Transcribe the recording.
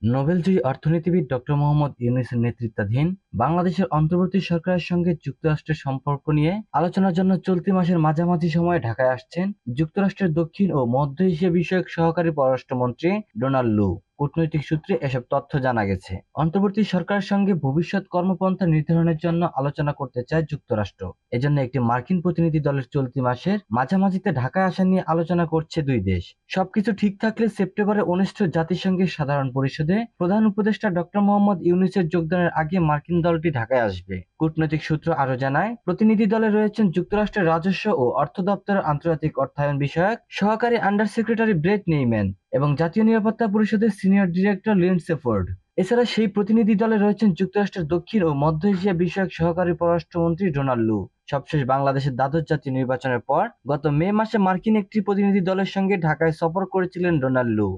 নোবেলজয়ী অর্থনীতিবিদ ডক্টর মোহাম্মদ ইউনূসের নেতৃত্বাধীন বাংলাদেশের অন্তর্বর্তী সরকারের সঙ্গে যুক্তরাষ্ট্রের সম্পর্ক নিয়ে আলোচনার জন্য চলতি মাসের মাঝামাঝি সময়ে ঢাকায় আসছেন যুক্তরাষ্ট্রের দক্ষিণ ও মধ্য এশিয়া বিষয়ক সহকারী পররাষ্ট্রমন্ত্রী ডোনাল্ড লু। কূটনৈতিক সূত্রে এসব তথ্য জানা গেছে। অন্তর্বর্তী সরকারের সঙ্গে ভবিষ্যৎ কর্মপন্থা নির্ধারণের জন্য আলোচনা করতে চায় যুক্তরাষ্ট্র। এজন্য একটি মার্কিন প্রতিনিধি দলের চলতি মাসের মাঝামাঝিতে ঢাকায় আসা নিয়ে আলোচনা করছে দুই দেশ। সবকিছু ঠিক থাকলে সেপ্টেম্বরে অনুষ্ঠিত জাতিসংঘের সাধারণ পরিষদে প্রধান উপদেষ্টা ডক্টর মোহাম্মদ ইউনূসের যোগদানের আগে মার্কিন দলটি ঢাকায় আসবে। কূটনৈতিক সূত্র আরো জানায়, প্রতিনিধি দলে রয়েছেন যুক্তরাষ্ট্রের রাজস্ব ও অর্থ দপ্তরের আন্তর্জাতিক অর্থায়ন বিষয়ক সহকারী আন্ডার সেক্রেটারি ব্রেট নেইম্যান এবং জাতীয় নিরাপত্তা পরিষদের সিনিয়র ডিরেক্টর লিন্ডসে ফোর্ড। এছাড়া সেই প্রতিনিধি দলে রয়েছেন যুক্তরাষ্ট্রের দক্ষিণ ও মধ্য এশিয়া বিষয়ক সহকারী পররাষ্ট্রমন্ত্রী ডোনাল্ড লু। সবশেষ বাংলাদেশের দ্বাদশ জাতীয় নির্বাচনের পর গত মে মাসে মার্কিন একটি প্রতিনিধি দলের সঙ্গে ঢাকায় সফর করেছিলেন ডোনাল্ড লু।